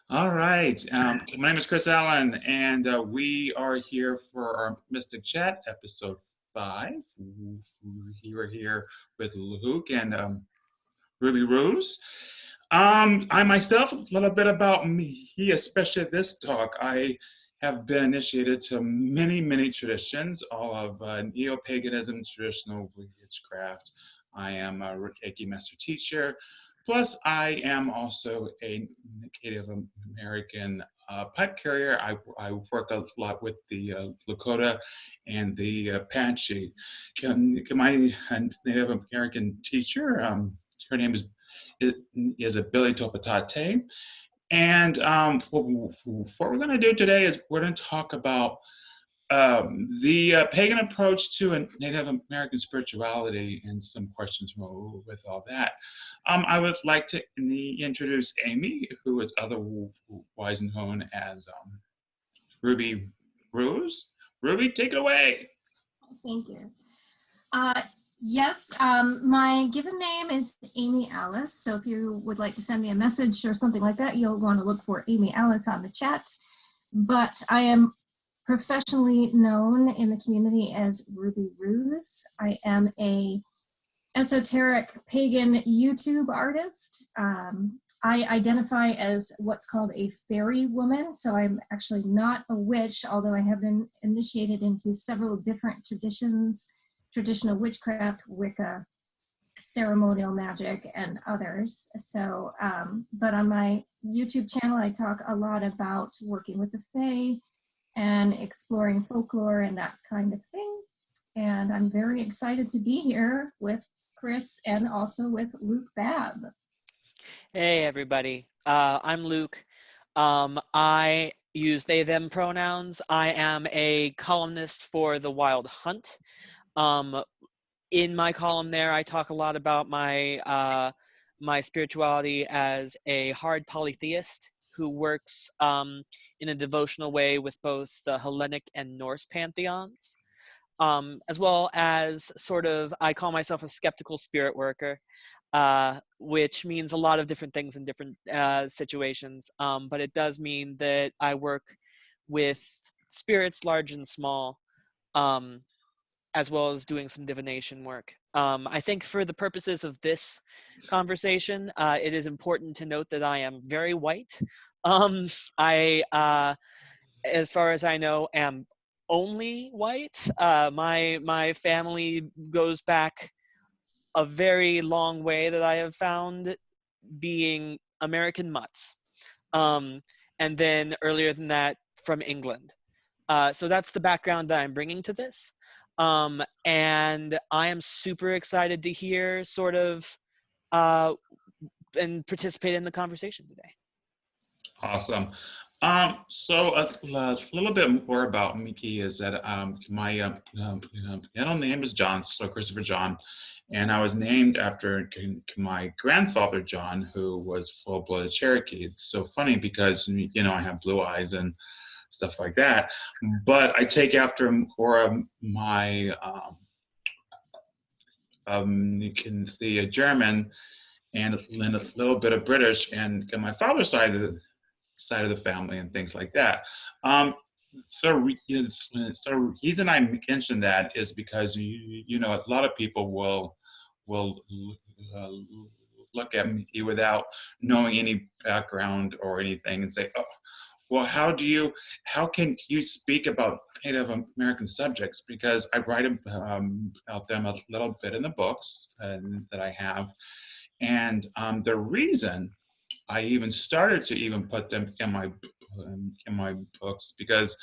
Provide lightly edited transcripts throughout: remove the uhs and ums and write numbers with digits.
All right. My name is Chris Allen, and we are here for our Mystic Chat, episode 5. You are here with Luke and Ruby Rose. I myself, a little bit about me, especially this talk. I have been initiated to many, many traditions, all of neo-paganism, traditional witchcraft. I am a Reiki master teacher. Plus, I am also a Native American pipe carrier. I work a lot with the Lakota and the Apache. My Native American teacher, her name is a Billy Topatate. And what we're going to do today is we're going to talk about the pagan approach to a Native American spirituality and some questions with all that. I would like to introduce Amy, who is otherwise known as Ruby Rose. Ruby, take it away. Thank you. Yes, my given name is Amy Alice. So if you would like to send me a message or something like that, you'll want to look for Amy Alice on the chat. But I am professionally known in the community as Ruby Ruse. I am a esoteric pagan YouTube artist. I identify as what's called a fairy woman. So I'm actually not a witch, although I have been initiated into several different traditions, traditional witchcraft, Wicca, ceremonial magic, and others. So, but on my YouTube channel, I talk a lot about working with the Fae and exploring folklore and that kind of thing. And I'm very excited to be here with Chris and also with Luke Babb. Hey everybody, I'm Luke. I use they, them pronouns. I am a columnist for The Wild Hunt. In my column there, I talk a lot about my spirituality as a hard polytheist who works in a devotional way with both the Hellenic and Norse pantheons, as well as I call myself a skeptical spirit worker. Which means a lot of different things in different situations. But it does mean that I work with spirits large and small, as well as doing some divination work. I think for the purposes of this conversation, it is important to note that I am very white. I, as far as I know, am only white. My family goes back a very long way that I have found being American mutts. And then earlier than that, from England. So that's the background that I'm bringing to this. And I am super excited to hear and participate in the conversation today. Awesome. So a little bit more about Miki is that my middle name is John, so Christopher John, and I was named after my grandfather John, who was full-blooded Cherokee. It's so funny because I have blue eyes and stuff like that, but I take after my you can see a German and a little bit of British, and my father's side of the family and things like that. So the reason I mention that is because a lot of people will look at me without knowing any background or anything and say, oh, well, how can you speak about Native American subjects? Because I write about them a little bit in the books that I have. And the reason I even started to even put them in my books because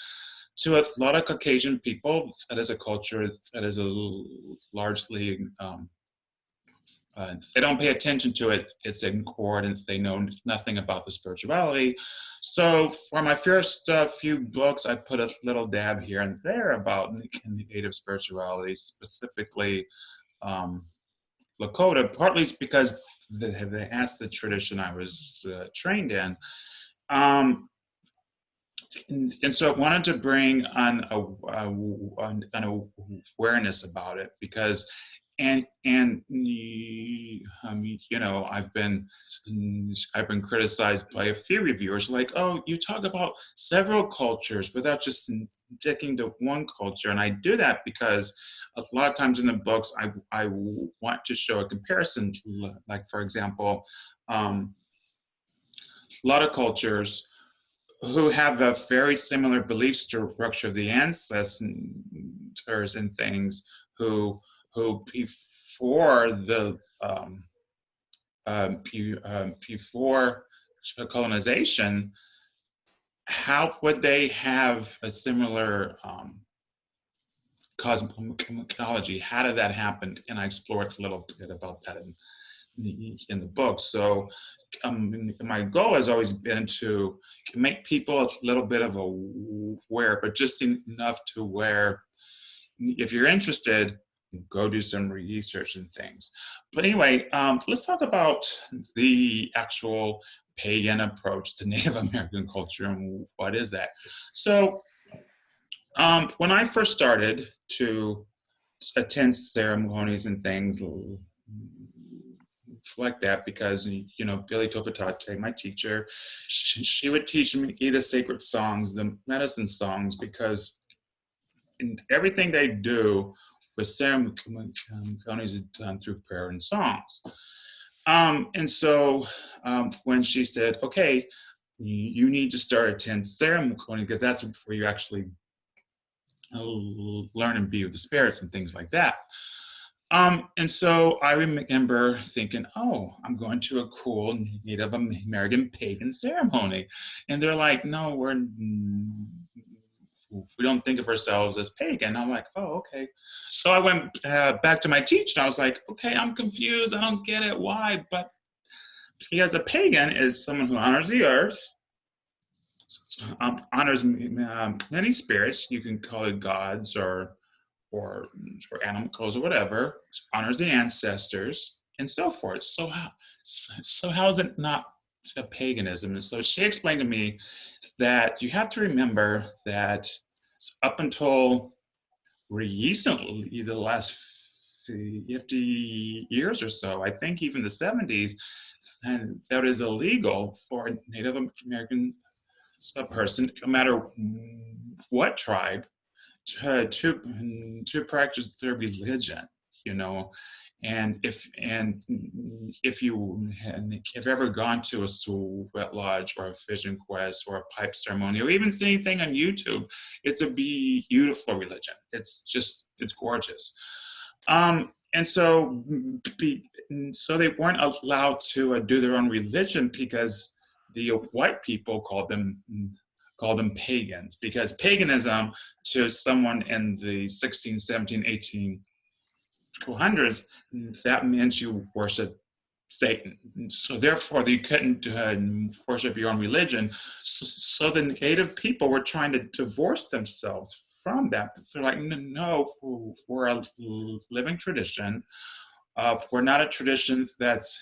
to a lot of Caucasian people, that is a culture that is largely they don't pay attention to it. It's ignored, and they know nothing about the spirituality. So for my first few books, I put a little dab here and there about Native spirituality, specifically Lakota, partly because that's the tradition I was trained in. And so I wanted to bring on an awareness about it because you know, I've been criticized by a few reviewers, like, oh, you talk about several cultures without just sticking to one culture. And I do that because a lot of times in the books, I want to show a comparison. Like, for example, a lot of cultures who have a very similar belief structure of the ancestors and things, who before the before colonization, how would they have a similar cosmology? How did that happen? And I explored a little bit about that in the book. So my goal has always been to make people a little bit of aware, but just enough to where if you're interested, go do some research and things. But anyway, let's talk about the actual pagan approach to Native American culture and what is that. So when I first started to attend ceremonies and things like that, because you know, Billy Topatate, my teacher, she would teach me the sacred songs, the medicine songs, because everything they do with ceremonies is done through prayer and songs. And so when she said, okay, you need to start attending ceremony, because that's where you actually learn and be with the spirits and things like that. And so I remember thinking, oh, I'm going to a cool Native American pagan ceremony. And they're like, no, we don't think of ourselves as pagan. I'm like, oh, okay. So I went back to my teacher and I was like, okay, I'm confused. I don't get it. Why? But because a pagan is someone who honors the earth, honors many spirits. You can call it gods or animals or whatever, honors the ancestors and so forth. So how is it not a paganism? And so she explained to me that you have to remember that up until recently, the last 50 years or so, I think even the 70s, and that is illegal for a Native American person, no matter what tribe, to practice their religion, you know. And if you have ever gone to a sweat lodge or a vision quest or a pipe ceremony or even see anything on YouTube, it's a beautiful religion. It's gorgeous. And so so they weren't allowed to do their own religion because the white people called them pagans, because paganism to someone in the 16, 17, 18, 200s, that meant you worship Satan. So therefore, you couldn't worship your own religion. So the native people were trying to divorce themselves from that. So they're like, no, we're a living tradition. We're not a tradition that's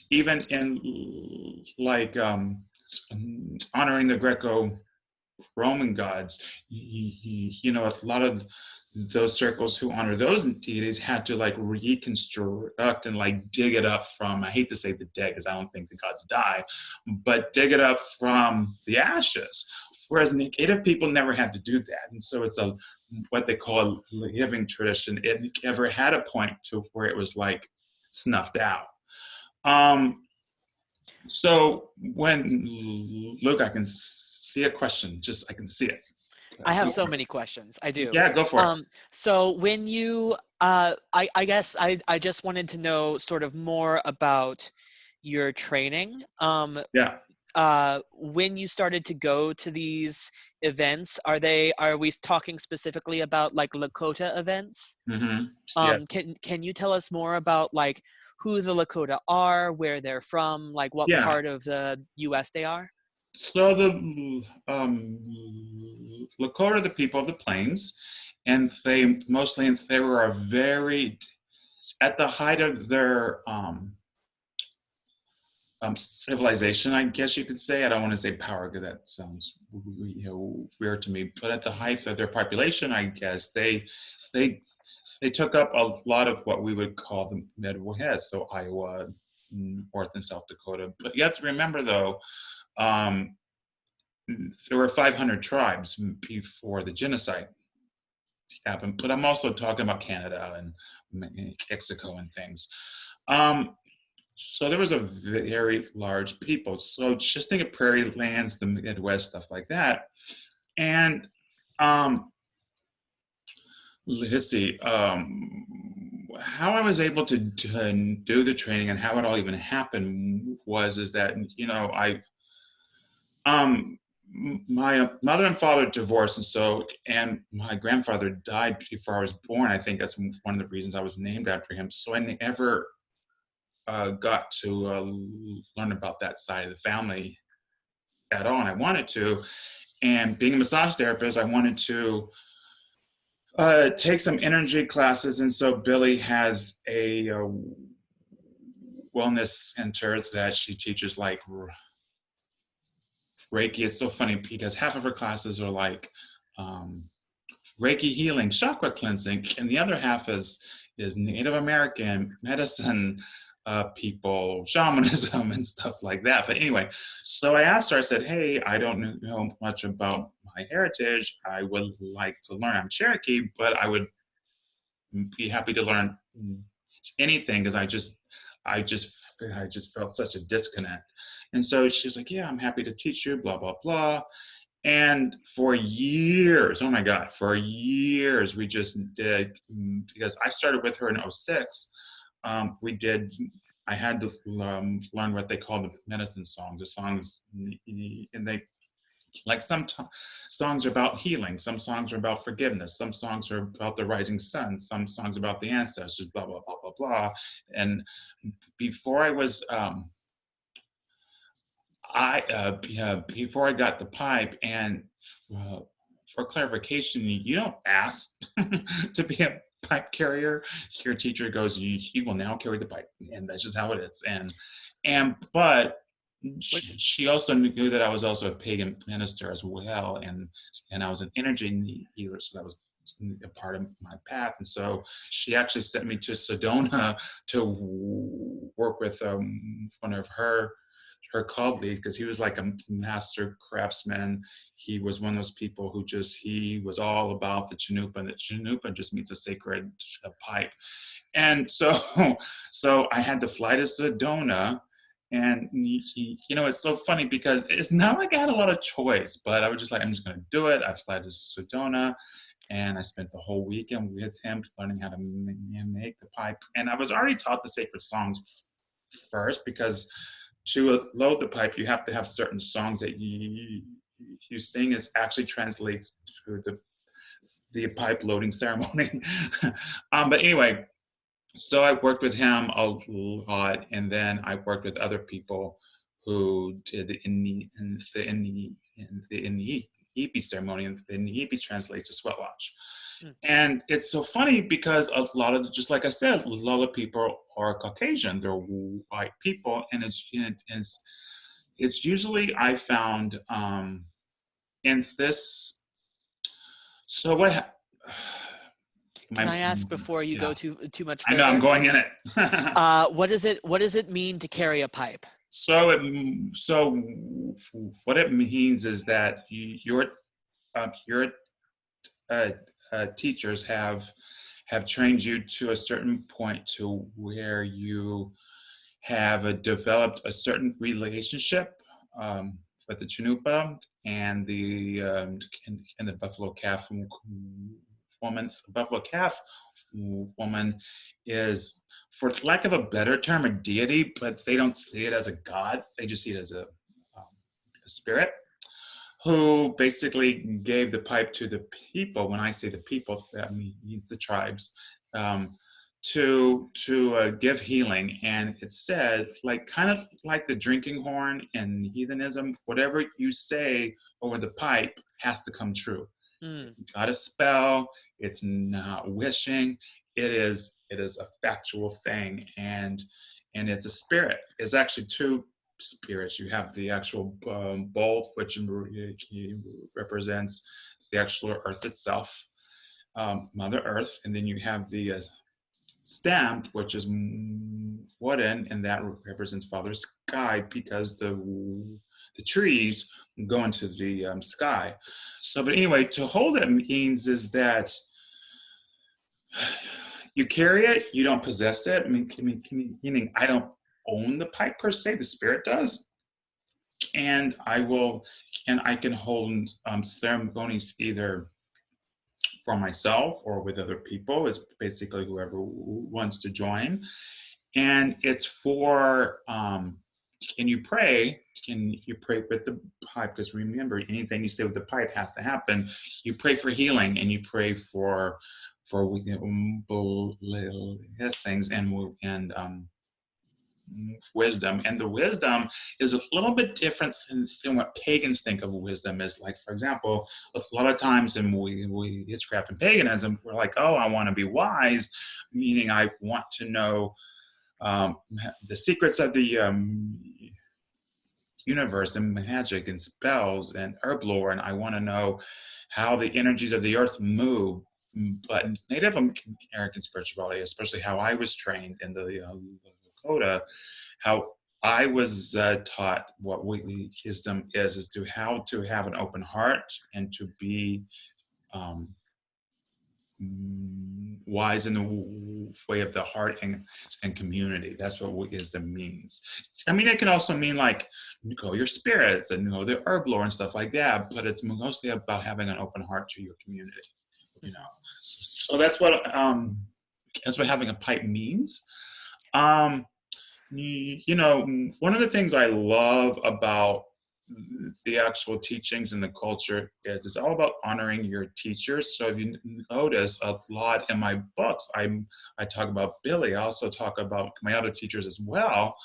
even in like honoring the Greco-Roman gods, you know, a lot of those circles who honor those deities had to like reconstruct and like dig it up from, I hate to say the dead because I don't think the gods die, but dig it up from the ashes. Whereas native people never had to do that. And so it's what they call a living tradition. It never had a point to where it was like snuffed out. So when, Luke, I can see a question, I can see it. I have so many questions. I do. Yeah, go for it. So when you, I guess I just wanted to know sort of more about your training. Yeah. When you started to go to these events, are we talking specifically about like Lakota events? Mm-hmm. Yeah. Can you tell us more about like who the Lakota are, where they're from, like what Yeah. part of the US they are? So the Lakota are the people of the plains, and they were a very, at the height of their civilization, I guess you could say. I don't want to say power because that sounds weird to me. But at the height of their population, I guess they they took up a lot of what we would call the Midwest, so Iowa, North and South Dakota. But you have to remember, though, um, there were 500 tribes before the genocide happened. But I'm also talking about Canada and Mexico and things. Um, so there was a very large people. So just think of prairie lands, the Midwest, stuff like that. And um, let's see, how I was able to do the training and how it all even happened is that, um, my mother and father divorced, and my grandfather died before I was born. I think that's one of the reasons I was named after him. So I never got to learn about that side of the family at all, and I wanted to. And being a massage therapist, I wanted to take some energy classes, and so Billy has a wellness center that she teaches like Reiki. It's so funny because half of her classes are like um, Reiki healing, chakra cleansing, and the other half is Native American medicine people, shamanism, and stuff like that. But anyway, so I asked her. I said, "Hey, I don't know much about my heritage. I would like to learn. I'm Cherokee, but I would be happy to learn anything because I just felt such a disconnect." And so she's like, "Yeah, I'm happy to teach you." Blah blah blah. And for years, oh my God, for years, we just did, because I started with her in '06. We did, I had to learn what they call the medicine songs, the songs, and they, like songs are about healing, some songs are about forgiveness, some songs are about the rising sun, some songs about the ancestors, blah, blah, blah, blah, blah. And before I was, before I got the pipe, and uh, for clarification, you don't ask to be a pipe carrier. Your teacher goes, you will now carry the pipe, and that's just how it is. But she also knew that I was also a pagan minister as well, and I was an energy healer, so that was a part of my path. And so she actually sent me to Sedona to work with one of her colleague, because he was like a master craftsman. He was one of those people who he was all about the chanupa, and the chanupa just means a sacred pipe. And so so I had to fly to Sedona, and it's so funny because it's not like I had a lot of choice, but I was just like, I'm just going to do it. I fly to Sedona, and I spent the whole weekend with him learning how to make the pipe. And I was already taught the sacred songs first, because to load the pipe, you have to have certain songs that you sing is actually translates to the pipe loading ceremony. But anyway, so I worked with him a lot, and then I worked with other people who did the Ipi ceremony, and the Ipi translates to sweat lodge. And it's so funny because a lot of, just like I said, a lot of people are Caucasian, they're white people, and it's usually, I found, in this, so what, Can I ask before you go too much further? I know I'm going in it. What does it mean to carry a pipe? So what it means is that your teachers have trained you to a certain point to where you have developed a certain relationship with the chanupa and the buffalo calf woman. Buffalo calf woman is, for lack of a better term, a deity, but they don't see it as a god. They just see it as a spirit who basically gave the pipe to the people. When I say the people, that means the tribes, to give healing. And it said, like, kind of like the drinking horn in heathenism, whatever you say over the pipe has to come true. You got a spell, it's not wishing, it is a factual thing, and it's a spirit. It's actually two spirits. You have the actual bowl, which represents the actual earth itself, Mother Earth, and then you have the stamped, which is wooden, and that represents Father Sky, because the trees go into the sky. So, but anyway, to hold it means is that you carry it, you don't possess it. Meaning I don't own the pipe per se, the spirit does. And I can hold ceremonies either for myself or with other people. It's basically whoever wants to join. And it's for, can you pray with the pipe? Because remember, anything you say with the pipe has to happen. You pray for healing, and you pray for blessings and wisdom. And the wisdom is a little bit different than what pagans think of wisdom is. Like, for example, a lot of times in witchcraft and paganism, we're like, oh, I want to be wise, meaning I want to know the secrets of the universe and magic and spells and herb lore, and I want to know how the energies of the earth move. But Native American spirituality, especially how I was trained in the Lakota, how I was taught what wisdom is to how to have an open heart and to be wise in the way of the heart and community. That's what wisdom means. I mean, it can also mean like know your spirits and know the herb lore and stuff like that, but it's mostly about having an open heart to your community. So that's what having a pipe means. One of the things I love about the actual teachings and the culture is it's all about honoring your teachers. So if you notice a lot in my books, I talk about Billy. I also talk about my other teachers as well.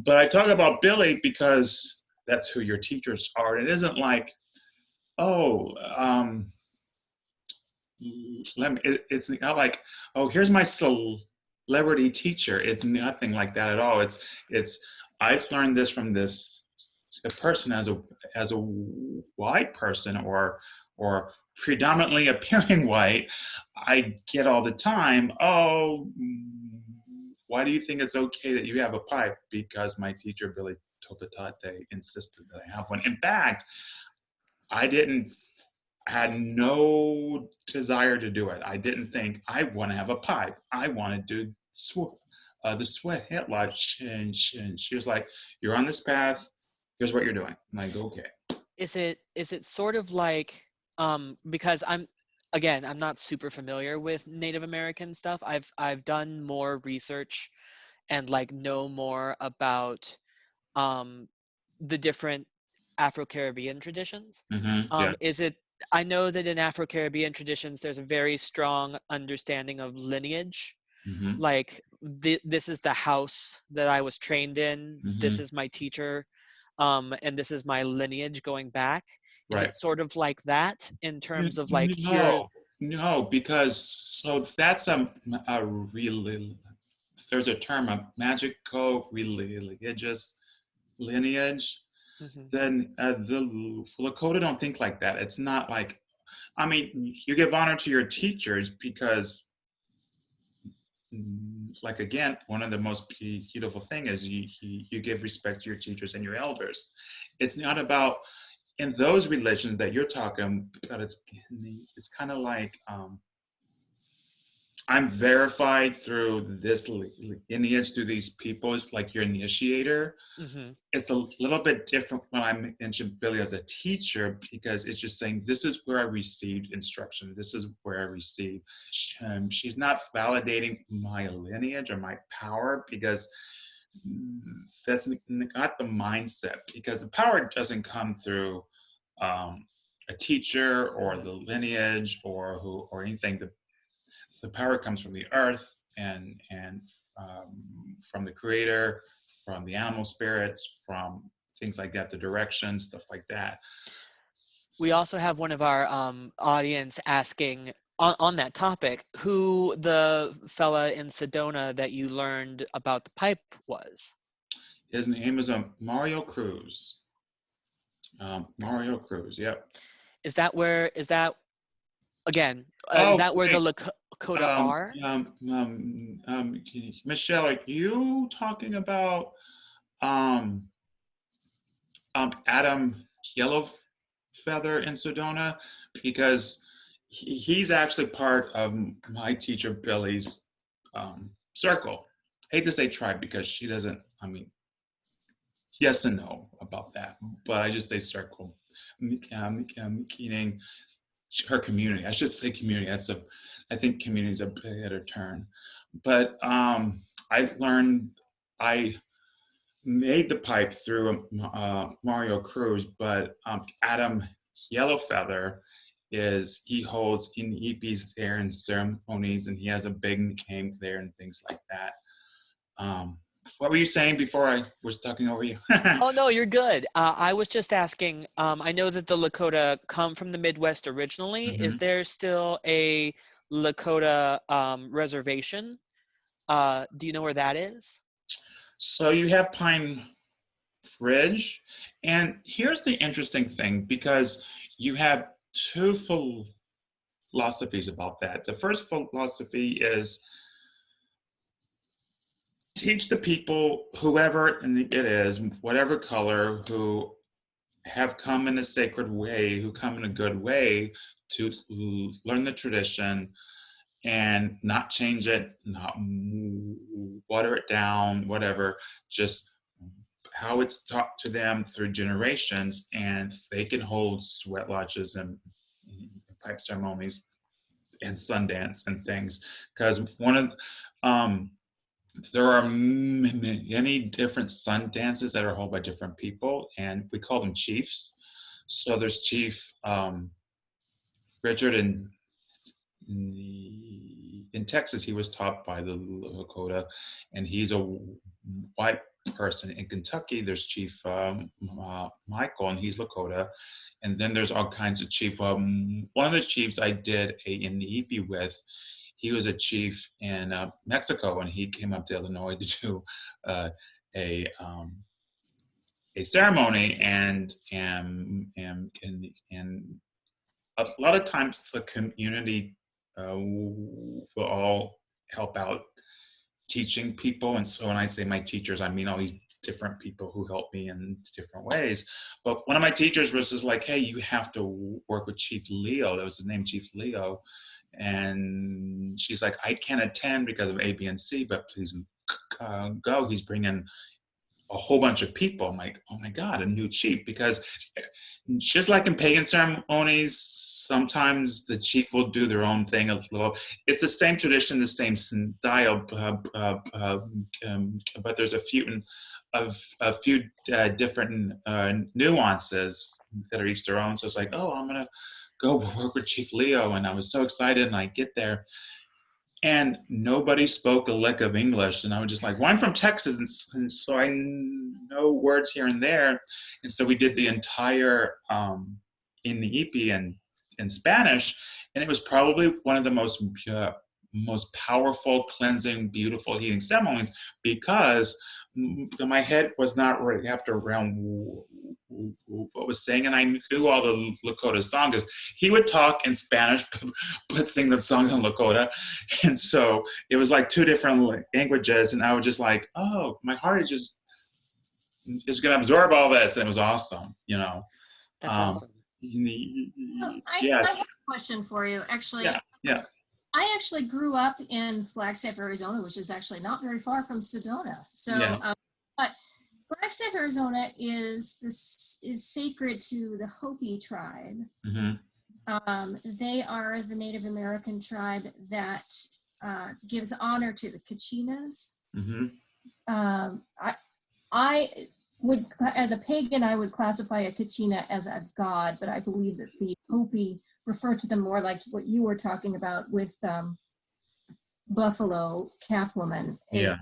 But I talk about Billy because that's who your teachers are. It isn't like, oh, it's not like, oh, here's my celebrity teacher. It's nothing like that at all. It's I've learned this from this person as a white person or predominantly appearing white. I get all the time, oh, why do you think it's okay that you have a pipe? Because my teacher Billy Topatate insisted that I have one. In fact, I had no desire to do it. I didn't think I want to have a pipe. I wanted to do the sweat hit lodge. And she was like, "You're on this path. Here's what you're doing." I'm like, "Okay." Is it sort of like because I'm not super familiar with Native American stuff. I've done more research and like know more about the different Afro-Caribbean traditions. Yeah. Is it I know that in Afro-Caribbean traditions there's a very strong understanding of lineage. Mm-hmm. Like this is the house that I was trained in. This Mm-hmm. is my teacher, and this is my lineage going back. Is Right. it sort of like that in terms of like here? No, because so that's a really there's a term, a magical religious lineage. Mhm. Then the Lakota don't think like that. It's not like, I mean, you give honor to your teachers because, like again, one of the most beautiful thing is you give respect to your teachers and your elders. It's not about in those religions that you're talking about. It's kind of like I'm verified through this lineage, through these people. It's like your initiator. Mhm. It's a little bit different when I mention Billy as a teacher because it's just saying this is where I received instruction. This is where I received. She's not validating my lineage or my power because that's not the mindset. Because the power doesn't come through a teacher or the lineage or anything. The power comes from the earth and from the creator, from the animal spirits, from things like that, the direction, stuff like that. We also have one of our audience asking on that topic who the fella in Sedona that you learned about the pipe was. His name is Mario Cruz. Mario Cruz. Yep. Is that where, is that, again, is Oh, that where the wait. Lakota are? Michelle, are you talking about um, Adam Yellowfeather in Sedona? Because he's actually part of my teacher Billy's circle. I hate to say tribe because she doesn't, I mean, yes and no about that, but I just say circle, meaning her community. I should say community. I think community is a better term. But I made the pipe through Mario Cruz, but Adam Yellowfeather he holds in EPs there and ceremonies, and he has a big camp there and things like that. What were you saying before I was talking over you? Oh, no, you're good. I was just asking, I know that the Lakota come from the Midwest originally. Is Mhm. there still a Lakota reservation? Do you know where that is? So you have Pine Ridge, and here's the interesting thing because you have two philosophies about that. The first philosophy is teach the people, whoever it is, whatever color, who have come in a sacred way, who come in a good way, to learn the tradition and not change it, not water it down, whatever, just how it's taught to them through generations, and they can hold sweat lodges and pipe ceremonies and Sundance and things. Because um, there are many different sun dances that are held by different people, and we call them chiefs. So there's Chief Richard in Texas. He was taught by the Lakota, and he's a white person. In Kentucky, there's Chief Michael, and he's Lakota. And then there's all kinds of chief. One of the chiefs I did in the EP with, he was a chief in Mexico, and he came up to Illinois to do uh, a um, a ceremony, and a lot of times the community will all help out teaching people. And so when I say my teachers, I mean all these different people who help me in different ways. But one of my teachers was just like, hey, you have to work with Chief Leo. That was his name, Chief Leo. And she's like, I can't attend because of A, B, and C, but please go. He's bringing a whole bunch of people. I'm like, oh my God, a new chief. Because just like in pagan ceremonies, sometimes the chief will do their own thing a little. It's the same tradition, the same style, but there's a few different nuances that are each their own. So it's like, oh, I'm gonna go work with Chief Leo, and I was so excited. And I get there, and nobody spoke a lick of English. And I was just like, well, I'm from Texas, and so I know words here and there. And so we did the entire in the EP and in Spanish, and it was probably one of the most powerful, cleansing, beautiful, healing ceremonies, because my head was not wrapped around what was saying, and I knew all the Lakota songs. He would talk in Spanish, but sing the songs in Lakota, and so it was like two different languages, and I was just like, oh, my heart is just going to absorb all this, and it was awesome, you know. That's Um, awesome. I yes, have a question for you. Actually, yeah. I actually grew up in Flagstaff, Arizona, which is actually not very far from Sedona. So, Yeah. but Flagstaff, Arizona is sacred to the Hopi tribe. They are the Native American tribe that gives honor to the Kachinas. I would, as a pagan, I would classify a Kachina as a god, but I believe that the Hopi refer to them more like what you were talking about with Buffalo Calf Woman. Is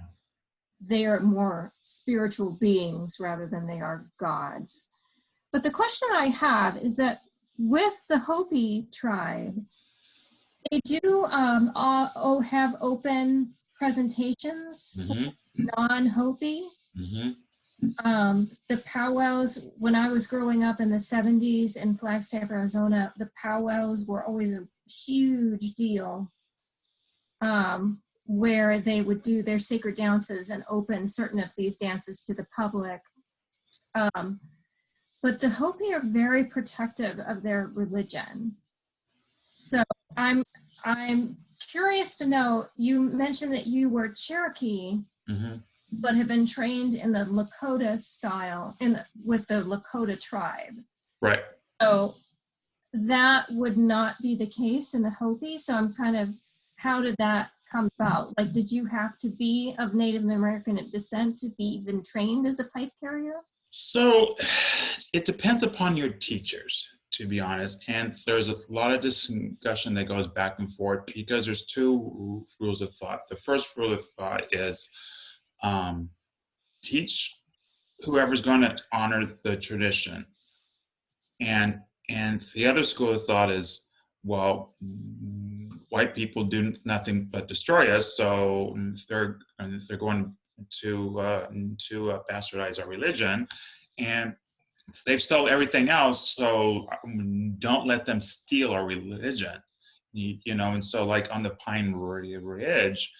they are more spiritual beings rather than they are gods. But the question I have is that with the Hopi tribe, they do have open presentations for non-Hopi. The powwows, when I was growing up in the 70s in Flagstaff, Arizona, the powwows were always a huge deal, where they would do their sacred dances and open certain of these dances to the public. But the Hopi are very protective of their religion. So I'm curious to know, you mentioned that you were Cherokee, Mm-hmm. but have been trained in the Lakota style with the Lakota tribe. Right. So that would not be the case in the Hopi. So I'm kind of, how did that come about? Like, did you have to be of Native American descent to be even trained as a pipe carrier? So it depends upon your teachers, to be honest. And there's a lot of discussion that goes back and forth because there's two rules of thought. The first rule of thought is teach whoever's going to honor the tradition. And the other school of thought is, well, white people do nothing but destroy us, so they're going to bastardize our religion, and they've stolen everything else. So don't let them steal our religion, you know. And so, like on the Pine Ridge,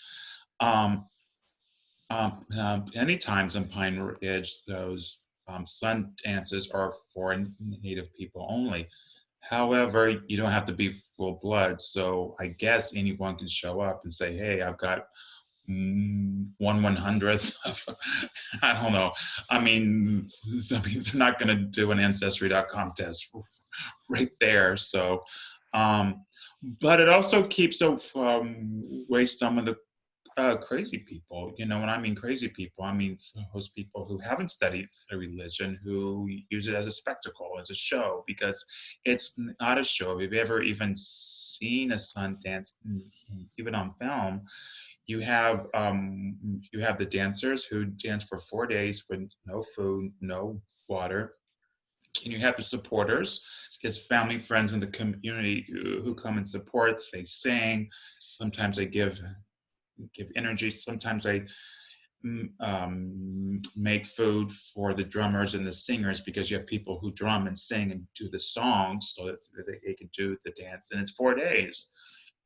many times in Pine Ridge, those sun dances are for Native people only. However, you don't have to be full blood. So I guess anyone can show up and say, hey, I've got 1/100th of, I don't know. I mean, they're not going to do an Ancestry.com test right there. So, but it also keeps away some of the crazy people. You know, when I mean crazy people, I mean those people who haven't studied the religion, who use it as a spectacle, as a show, because it's not a show. If you've ever even seen a sun dance, even on film, you have the dancers who dance for 4 days with no food, no water. And you have the supporters, his family, friends in the community who come and support. They sing. Sometimes they give energy. Sometimes I make food for the drummers and the singers, because you have people who drum and sing and do the songs so that they can do the dance. And it's 4 days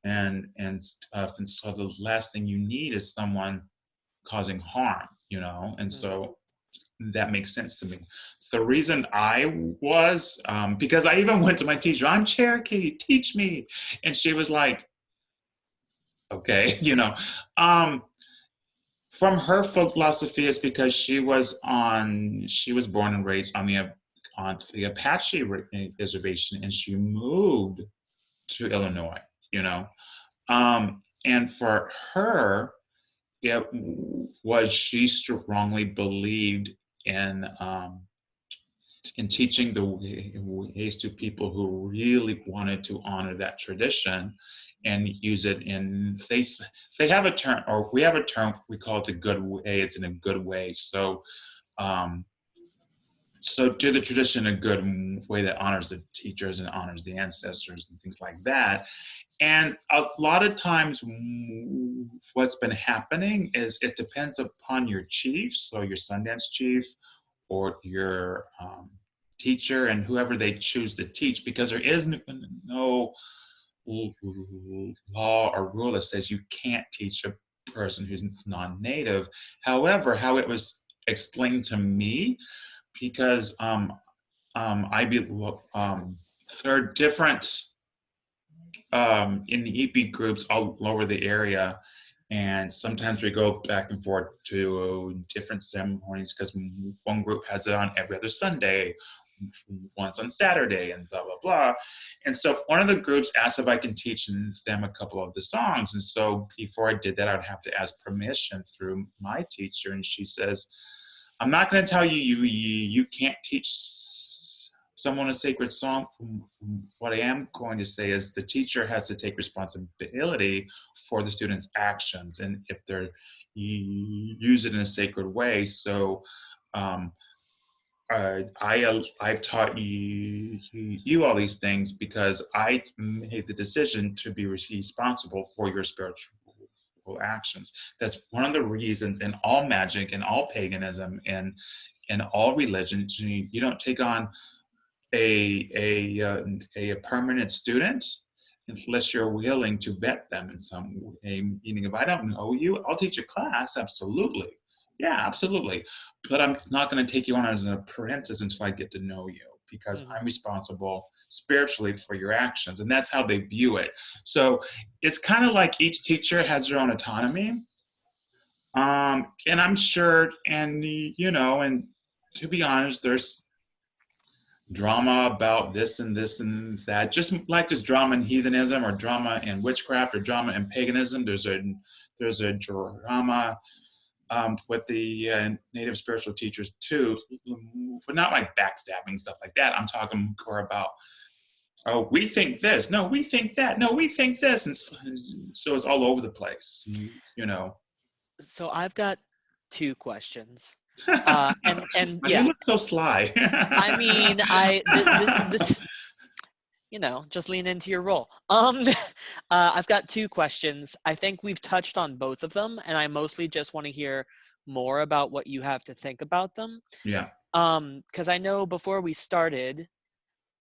and stuff. And so the last thing you need is someone causing harm, you know. And so that makes sense to me. The reason I was, because I even went to my teacher, I'm Cherokee, teach me. And she was like, okay, you know. From her philosophy is because she was born and raised on the Apache reservation, and she moved to Illinois, you know. And for her, it was, she strongly believed in teaching the ways to people who really wanted to honor that tradition and use it in, they have a term, or we have a term, we call it a good way. It's in a good way. So so do the tradition in a good way that honors the teachers and honors the ancestors and things like that. And a lot of times what's been happening is it depends upon your chief, so your Sundance chief or your teacher and whoever they choose to teach, because there is no law or rule that says you can't teach a person who's non-native. However, how it was explained to me, because there are different in the EP groups all over the area, and sometimes we go back and forth to different ceremonies, because one group has it on every other Sunday, once on Saturday, and blah blah blah. And so one of the groups asked if I can teach them a couple of the songs, and so before I did that, I'd have to ask permission through my teacher, and she says, I'm not going to tell you can't teach someone a sacred song. What I am going to say is the teacher has to take responsibility for the students' actions, and if they're use it in a sacred way. So I've taught you all these things because I made the decision to be responsible for your spiritual ritual actions. That's one of the reasons in all magic and all paganism and in all religions, you don't take on a permanent student unless you're willing to vet them in some way. Meaning, if I don't know you, I'll teach a class, absolutely. Yeah, absolutely. But I'm not going to take you on as an apprentice until I get to know you, because I'm responsible spiritually for your actions. And that's how they view it. So it's kind of like each teacher has their own autonomy. And I'm sure, and and to be honest, there's drama about this and this and that. Just like there's drama in heathenism, or drama in witchcraft, or drama in paganism. There's a drama with the native spiritual teachers too, but not like backstabbing stuff like that. I'm talking more about, oh, we think this, no, we think that, no, we think this, and so it's all over the place. So I've got two questions. And You yeah, look so sly. I mean, this, just lean into your role. I've got two questions. I think we've touched on both of them, and I mostly just want to hear more about what you have to think about them. Yeah. Because I know before we started,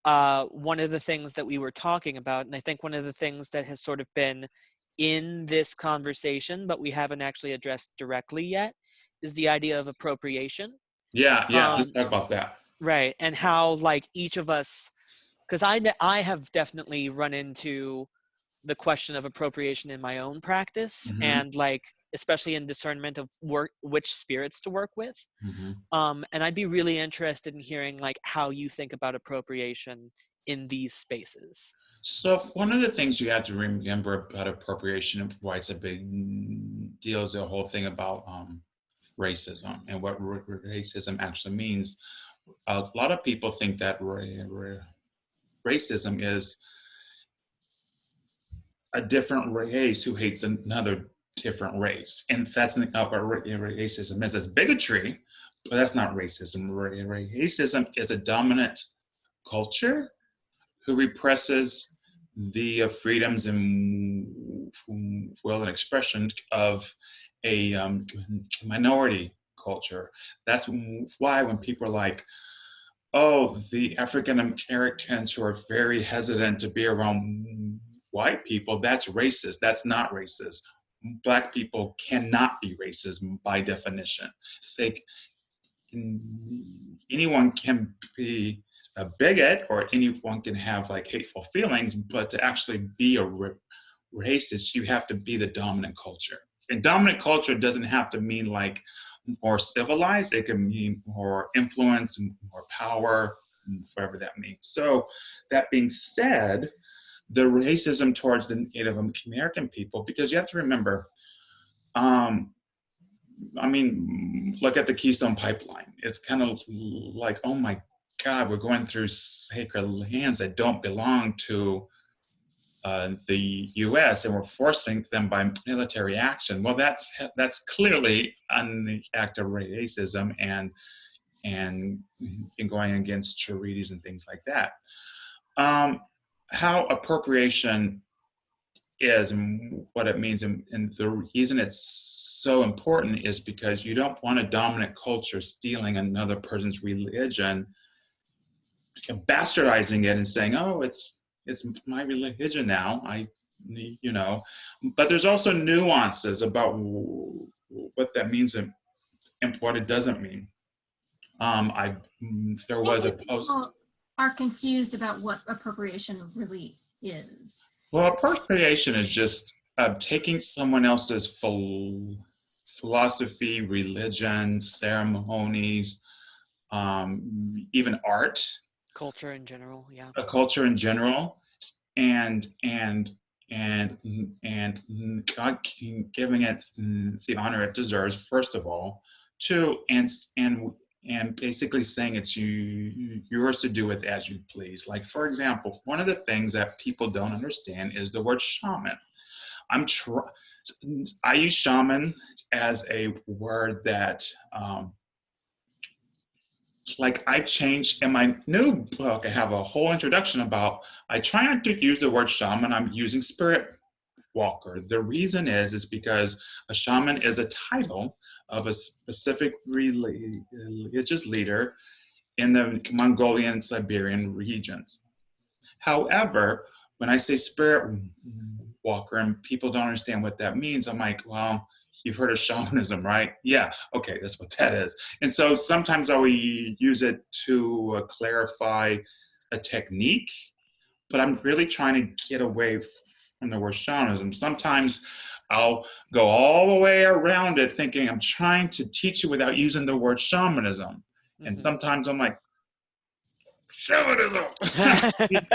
one of the things that we were talking about, and I think one of the things that has sort of been in this conversation, but we haven't actually addressed directly yet, is the idea of appropriation. Yeah, let's talk about that. Right, and how like each of us, because I have definitely run into the question of appropriation in my own practice, and like especially in discernment of which spirits to work with. And I'd be really interested in hearing like how you think about appropriation in these spaces. So one of the things you have to remember about appropriation, and why it's a big deal, is the whole thing about racism and what racism actually means. A lot of people think that racism is a different race who hates another different race, and that's not what racism is. It's bigotry, but that's not racism. Racism is a dominant culture who represses the freedoms and will and expression of a minority culture. That's why when people are like, oh, the African Americans who are very hesitant to be around white people, that's racist. That's not racist. Black people cannot be racist by definition. Anyone can be a bigot, or anyone can have like hateful feelings, but to actually be a racist, you have to be the dominant culture. And dominant culture doesn't have to mean like more civilized. It can mean more influence, more power, whatever that means. So that being said, the racism towards the Native American people, because you have to remember, look at the Keystone Pipeline. It's kind of like, oh my God, we're going through sacred lands that don't belong to the U.S. and we're forcing them by military action. Well, that's clearly an act of racism and going against treaties and things like that. How appropriation is and what it means, and the reason it's so important is because you don't want a dominant culture stealing another person's religion, bastardizing it and saying, oh, it's my religion now. But there's also nuances about what that means and what it doesn't mean. There was a post. People are confused about what appropriation really is. Well, appropriation is just taking someone else's philosophy, religion, ceremonies, even art, Culture in general, yeah. a culture in general, and God giving it the honor it deserves, first of all, two, and basically saying it's yours to do with as you please. Like, for example, one of the things that people don't understand is the word shaman. I use shaman as a word that like I changed in my new book. I have a whole introduction about, I try not to use the word shaman. I'm using spirit walker. The reason is because a shaman is a title of a specific religious leader in the Mongolian and Siberian regions. However, when I say spirit walker and people don't understand what that means, I'm like, well, you've heard of shamanism, right? Yeah, okay, that's what that is. And so sometimes I will use it to clarify a technique, but I'm really trying to get away from the word shamanism. Sometimes I'll go all the way around it thinking I'm trying to teach you without using the word shamanism. And sometimes I'm like, shamanism!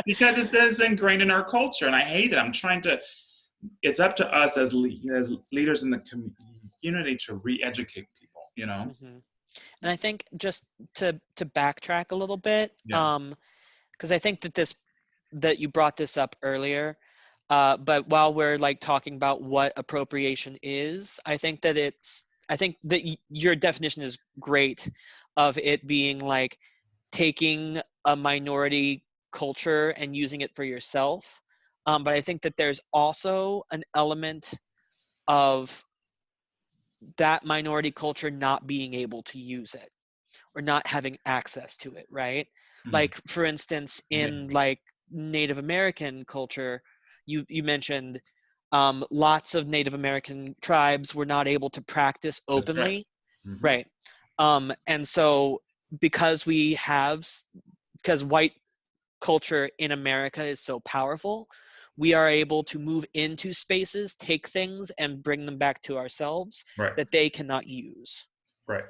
Because it says ingrained in our culture, and I hate it. I'm trying to, it's up to us as leaders in the community to re-educate people, you know? And I think just to backtrack a little bit, Yeah. because I think that you brought this up earlier, but while we're like talking about what appropriation is, I think that your definition is great of it being like taking a minority culture and using it for yourself. But I think that there's also an element of that minority culture not being able to use it or not having access to it, right? Like, for instance, in like Native American culture, you mentioned lots of Native American tribes were not able to practice openly, right? And so because because white culture in America is so powerful, we are able to move into spaces, take things, and bring them back to ourselves Right. that they cannot use. Right.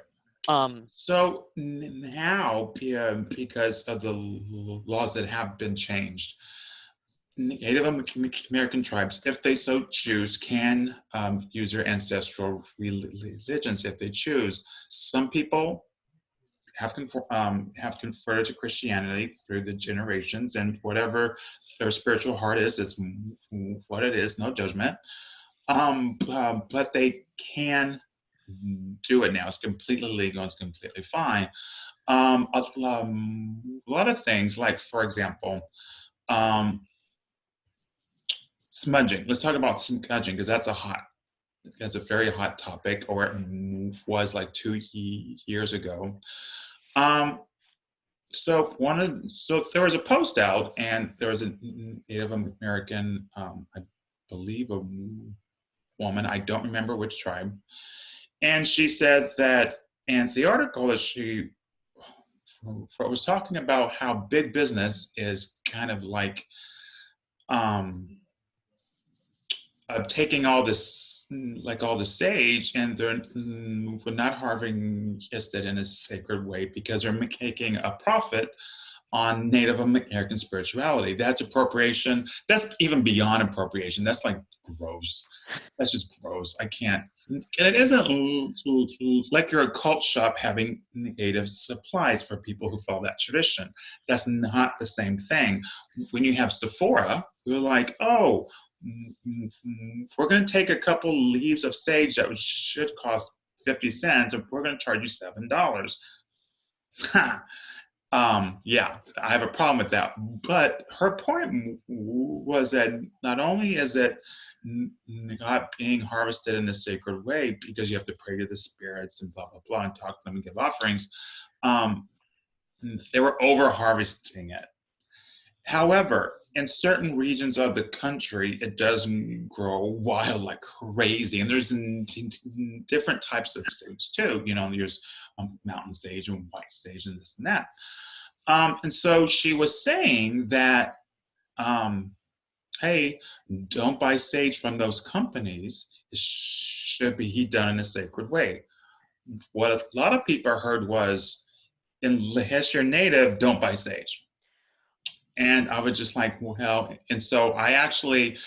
Um, So now, because of the laws that have been changed, Native American tribes, if they so choose, can use their ancestral religions if they choose. Some people have converted to Christianity through the generations, and whatever their spiritual heart is what it is, no judgment. But they can do it now. It's completely legal. It's completely fine. A lot of things, like for example, smudging. Let's talk about smudging because that's a very hot topic, or it was like 2 years ago. Um, so there was a post out, and there was a Native American, I believe, a woman. I don't remember which tribe, and she said that, and the article that she was talking about how big business is kind of like taking all this, like all the sage, and they're not harvested in a sacred way because they're making a profit on Native American spirituality. That's appropriation. That's even beyond appropriation. That's like gross. That's just gross. I can't. And it isn't like you're a cult shop having native supplies for people who follow that tradition. That's not the same thing. When you have Sephora, you're like, oh, we're going to take a couple leaves of sage that should cost 50 cents, and we're going to charge you $7. Yeah, I have a problem with that. But her point was that not only is it not being harvested in a sacred way because you have to pray to the spirits and blah, blah, blah, and talk to them and give offerings, they were over harvesting it. However, in certain regions of the country, it does grow wild like crazy. And there's different types of sage too. You know, there's mountain sage and white sage and this and that. And so she was saying that, hey, don't buy sage from those companies. It should be done in a sacred way. What a lot of people heard was, unless you're native, don't buy sage. And I was just like, well, and so I actually,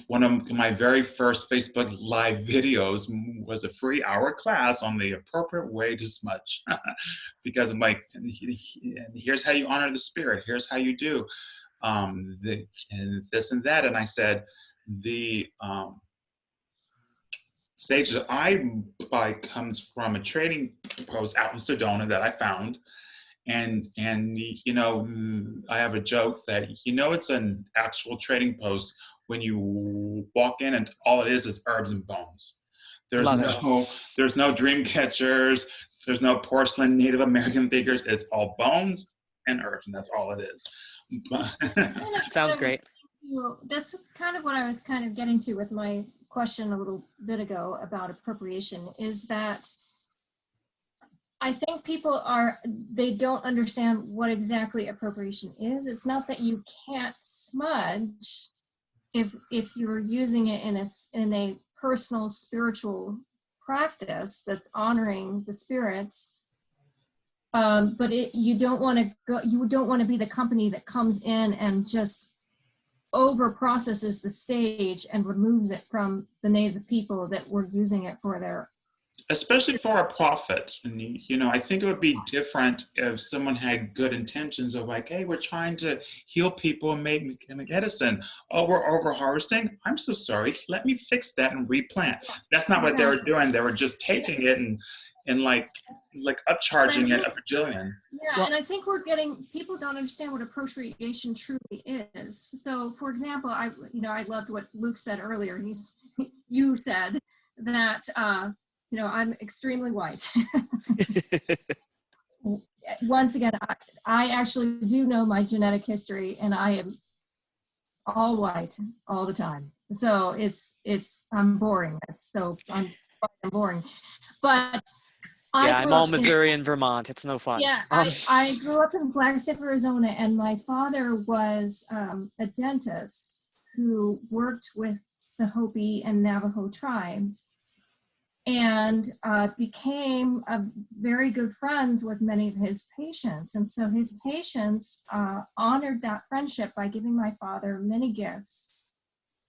one of my very first Facebook Live videos was a free hour class on the appropriate way to smudge. Because I'm like, here's how you honor the spirit. Here's how you do and this and that. And I said, the sage that I buy comes from a trading post out in Sedona that I found. And you know, I have a joke that, you know, it's an actual trading post when you walk in and all it is herbs and bones. There's Love it. there's no dream catchers, there's no porcelain Native American figures. It's all bones and herbs, and that's all it is. Sounds great. That's kind of what I was kind of getting to with my question a little bit ago about appropriation, is that I think they don't understand what exactly appropriation is. It's not that you can't smudge if you're using it in a personal spiritual practice that's honoring the spirits. But you don't want to be the company that comes in and just over processes the stage and removes it from the native people that were using it for their, especially for a profit. And I think it would be different if someone had good intentions of like, hey, we're trying to heal people and make medicine. Oh, we're over harvesting. I'm so sorry. Let me fix that and replant. That's not what they were doing. They were just taking it and like upcharging it a bajillion. Yeah, well, and I think people don't understand what appropriation truly is. So, for example, I loved what Luke said earlier. You said that, I'm extremely white. Once again, I actually do know my genetic history, and I am all white all the time. So I'm boring. I'm boring. But I'm all Missouri and Vermont. It's no fun. Yeah, I grew up in Flagstaff, Arizona, and my father was a dentist who worked with the Hopi and Navajo tribes, and became very good friends with many of his patients. And so his patients honored that friendship by giving my father many gifts.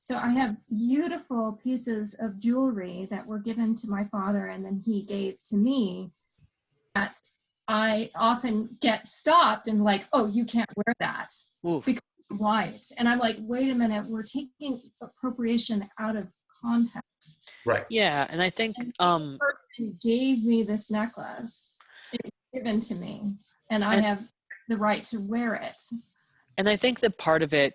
So I have beautiful pieces of jewelry that were given to my father and then he gave to me, that I often get stopped and like, oh, you can't wear that. Oof. Because I'm white. And I'm like, wait a minute, we're taking appropriation out of context. Right. Yeah, and I think the person gave me this necklace. It was given to me, and I have the right to wear it. And I think that part of it,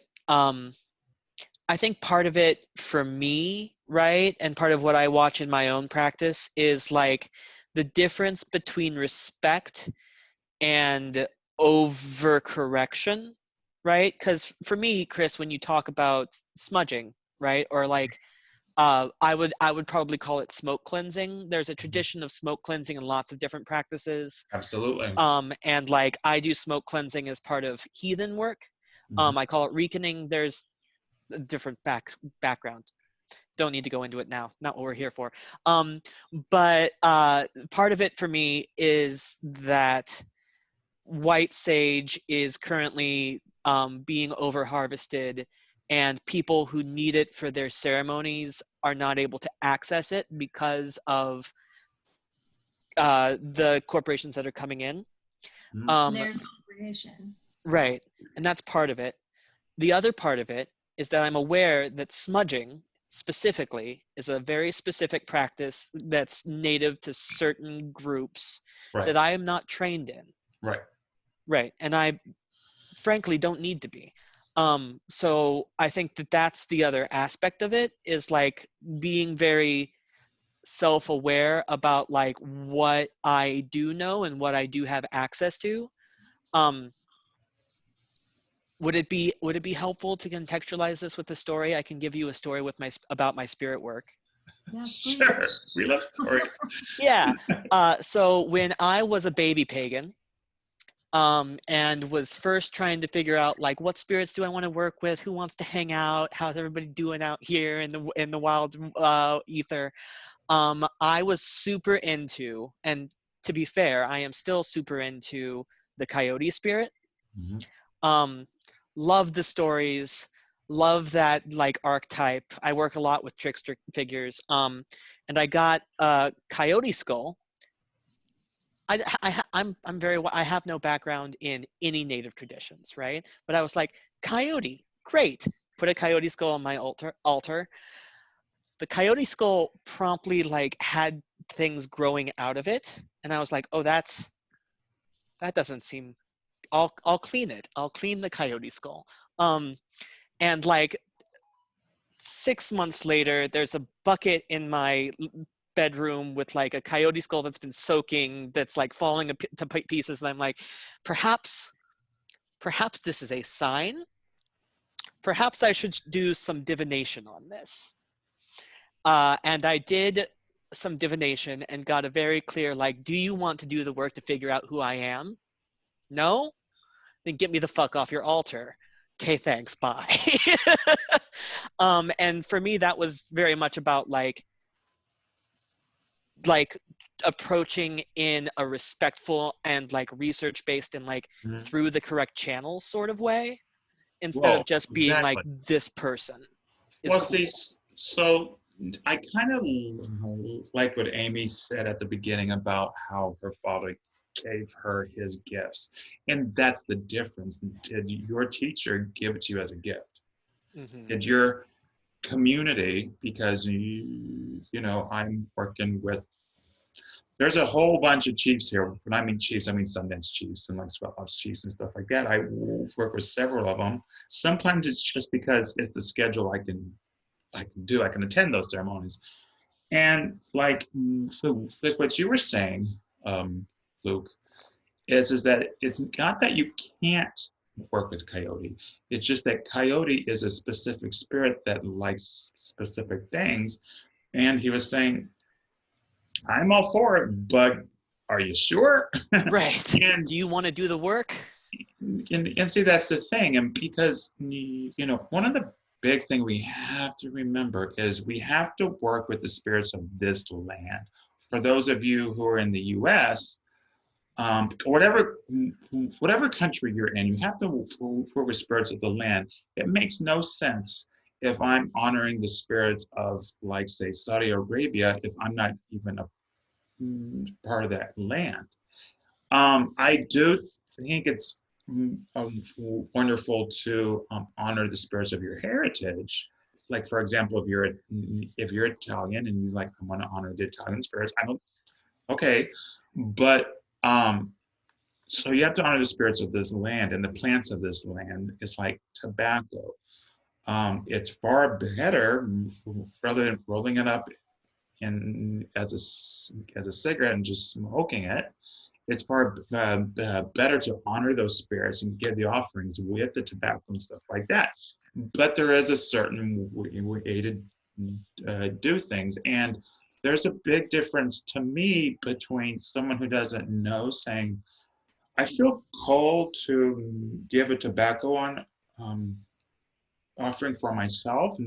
for me, right, and part of what I watch in my own practice is like the difference between respect and overcorrection, right? Because for me, Chris, when you talk about smudging, right, or like I would probably call it smoke cleansing. There's a tradition of smoke cleansing in lots of different practices. Absolutely. And like I do smoke cleansing as part of heathen work. I call it reekening. There's a different background. Don't need to go into it now. Not what we're here for. But part of it for me is that white sage is currently being over harvested, and people who need it for their ceremonies are not able to access it because of the corporations that are coming in. There's appropriation. Right, and that's part of it. The other part of it is that I'm aware that smudging specifically is a very specific practice that's native to certain groups that I am not trained in. Right, and I frankly don't need to be. So I think that that's the other aspect of it, is like being very self-aware about like what I do know and what I do have access to. Would it be helpful to contextualize this with a story? I can give you a story about my spirit work. Yes, sure, we love stories. Yeah. So when I was a baby pagan, and was first trying to figure out like what spirits do I want to work with, who wants to hang out, how's everybody doing out here in the wild ether. I was super into, and to be fair, I am still super into the coyote spirit. Love the stories, love that like archetype. I work a lot with trickster figures. And I got a coyote skull. I have no background in any native traditions, right? But I was like, coyote, great. Put a coyote skull on my altar. The coyote skull promptly like had things growing out of it, and I was like, oh, that doesn't seem. I'll clean it. I'll clean the coyote skull. And like 6 months later, there's a bucket in my bedroom with like a coyote skull that's been soaking, that's like falling to pieces. And I'm like, perhaps this is a sign. Perhaps I should do some divination on this. And I did some divination and got a very clear, like, do you want to do the work to figure out who I am? No? Then get me the fuck off your altar. Okay, thanks, bye. And for me, that was very much about like approaching in a respectful and like research-based and like through the correct channels sort of way, instead of just being like, this person is Well, cool. see, so I kind of like what Amy said at the beginning about how her father gave her his gifts. And that's the difference. Did your teacher give it to you as a gift? Mm-hmm. Did your community, because you know, I'm working with, there's a whole bunch of chiefs here. When I mean chiefs, I mean Sundance chiefs and like Sweathouse chiefs and stuff like that. I work with several of them. Sometimes it's just because it's the schedule I can do. I can attend those ceremonies. And like, so like what you were saying, Luke, is that it's not that you can't work with coyote. It's just that coyote is a specific spirit that likes specific things. And he was saying, I'm all for it, but are you sure? Right. And, Do you want to do the work? and see, that's the thing. And because, you know, one of the big thing we have to remember is we have to work with the spirits of this land. For those of you who are in the US, whatever country you're in, you have to work with spirits of the land. It makes no sense if I'm honoring the spirits of, like, say, Saudi Arabia, if I'm not even a part of that land. I do think it's wonderful to honor the spirits of your heritage. Like, for example, if you're Italian and you like, I want to honor the Italian spirits, I don't. Okay, but so you have to honor the spirits of this land and the plants of this land. It's like tobacco. It's far better rather than rolling it up in as a cigarette and just smoking it. It's far better to honor those spirits and give the offerings with the tobacco and stuff like that. But there is a certain way to do things. And there's a big difference to me between someone who doesn't know saying, I feel called to give a tobacco on offering for myself,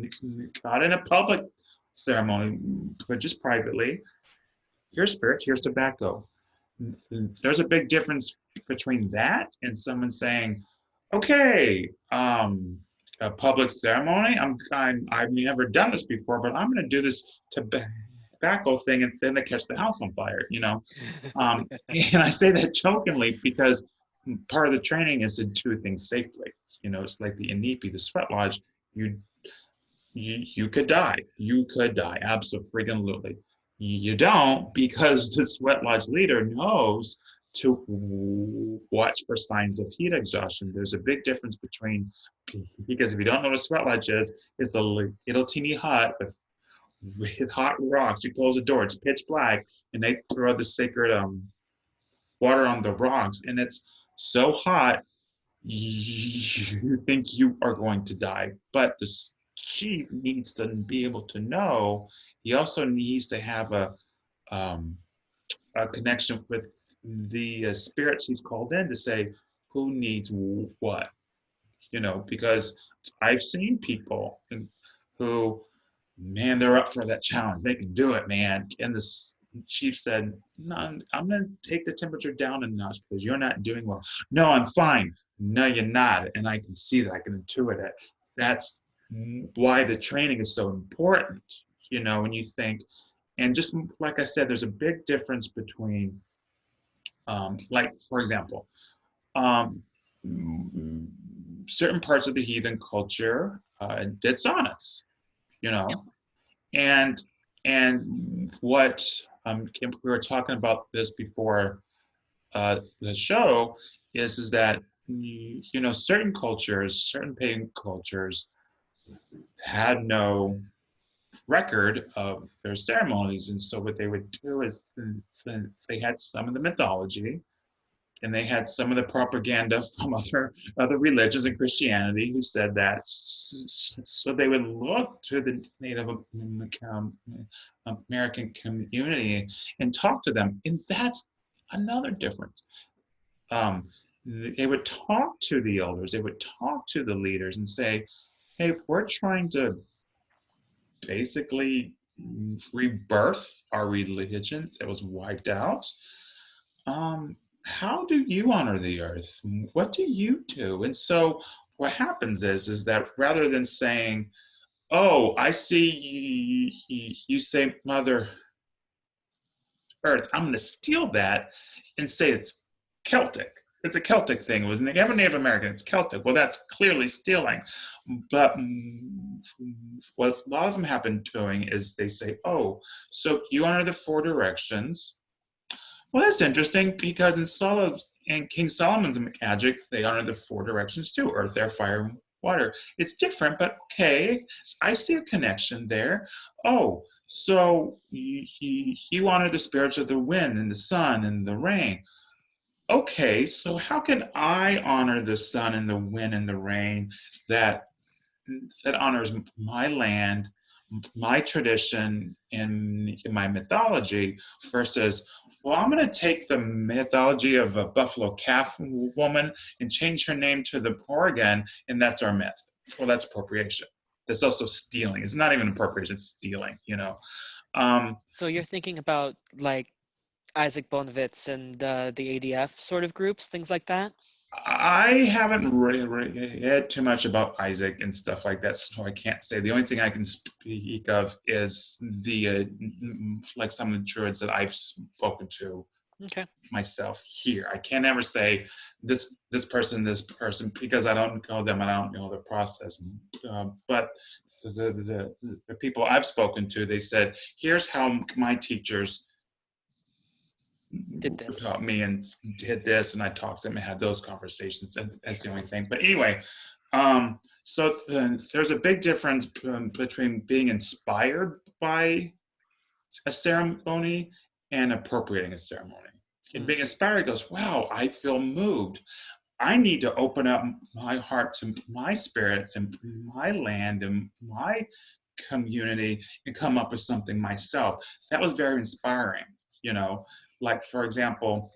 not in a public ceremony, but just privately. Here's spirits, here's tobacco. There's a big difference between that and someone saying, okay, a public ceremony, I've never done this before, but I'm going to do this tobacco thing and then they catch the house on fire, you know. And I say that jokingly because part of the training is to do things safely. You know, it's like the Inipi, the sweat lodge. You could die. You could die. Absolutely. You don't, because the sweat lodge leader knows to watch for signs of heat exhaustion. There's a big difference between, because if you don't know what a sweat lodge is, it's a little teeny hut with hot rocks. You close the door, it's pitch black, and they throw the sacred water on the rocks, and it's so hot you think you are going to die. But the chief needs to be able to know. He also needs to have a connection with the spirits he's called in to say who needs what, you know, because I've seen people who, man, they're up for that challenge. They can do it, man. And the chief said, no, I'm going to take the temperature down a notch because you're not doing well. No, I'm fine. No, you're not. And I can see that. I can intuit it. That's why the training is so important, you know, when you think, and just like I said, there's a big difference between, like, for example, um, certain parts of the heathen culture did saunas, you know, and what we were talking about this before the show is that, you know, certain cultures, certain pagan cultures had no record of their ceremonies. And so what they would do is they had some of the mythology, and they had some of the propaganda from other religions and Christianity who said that. So they would look to the Native American community and talk to them, and that's another difference. Um, they would talk to the elders, they would talk to the leaders and say, "Hey, we're trying to basically rebirth our religion that was wiped out. How do you honor the earth? What do you do?" And so what happens is that rather than saying, "Oh, I see you say Mother Earth, I'm going to steal that and say it's Celtic." It's a Celtic thing. It was never Native American. It's Celtic. Well, that's clearly stealing. But what a lot of them have been doing is they say, "Oh, so you honor the four directions." Well, that's interesting because in King Solomon's magic, they honor the four directions too: earth, air, fire, and water. It's different, but okay, I see a connection there. Oh, so you honor the spirits of the wind and the sun and the rain. Okay, so how can I honor the sun and the wind and the rain that honors my land, my tradition, and my mythology, versus, well, I'm going to take the mythology of a buffalo calf woman and change her name to the Pagan, and that's our myth. Well, that's appropriation. That's also stealing. It's not even appropriation, it's stealing, you know. So you're thinking about like Isaac Bonowitz and the ADF sort of groups, things like that? I haven't read too much about Isaac and stuff like that, so I can't say. The only thing I can speak of is the like some of the druids that I've spoken to Okay. myself here. I can't ever say this person, because I don't know them. I don't know the process. But the people I've spoken to, they said, "Here's how my teachers Did this. taught me and did this," and I talked to them and had those conversations, and that's the only thing. But anyway, so there's a big difference between being inspired by a ceremony and appropriating a ceremony. And being inspired goes, "Wow, I feel moved. I need to open up my heart to my spirits and my land and my community and come up with something myself." That was very inspiring, you know. Like, for example,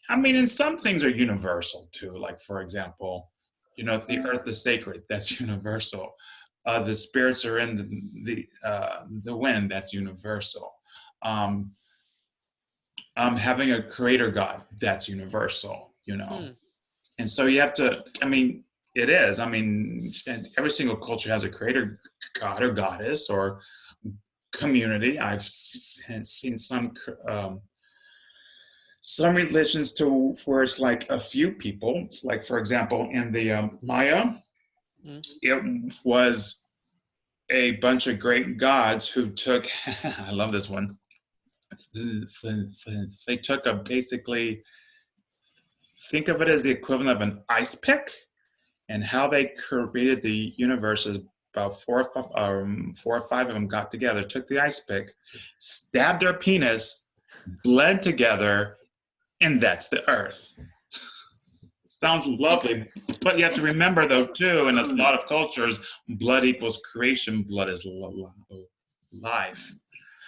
I mean, and some things are universal too. Like, for example, you know, the earth is sacred. That's universal. The spirits are in the wind. That's universal. Um, Having a creator God. That's universal. You know, and so you have to. I mean, it is. I mean, and every single culture has a creator God or goddess or community. I've seen some religions to where it's like a few people. Like, for example, in the Maya, it was a bunch of great gods who took, I love this one, they took a basically, think of it as the equivalent of an ice pick, and how they created the universe is about four or five of them got together, took the ice pick, stabbed their penis, bled together, and that's the earth. Sounds lovely, but you have to remember, though, too, in a lot of cultures, blood equals creation, blood is life.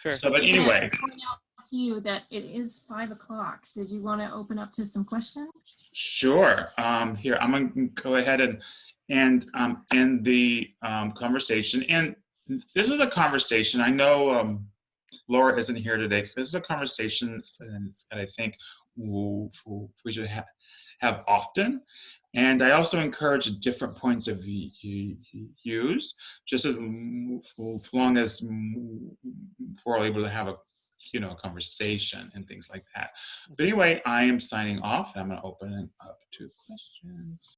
Sure. So, but anyway. I point out to you that it is 5 o'clock. Did you want to open up to some questions? Sure. Here, I'm going to go ahead and end the conversation. And this is a conversation, I know Laura isn't here today, so this is a conversation that I think we should have often. And I also encourage different points of views, just as long as we're able to have a conversation and things like that. But anyway, I am signing off, and I'm going to open it up to questions.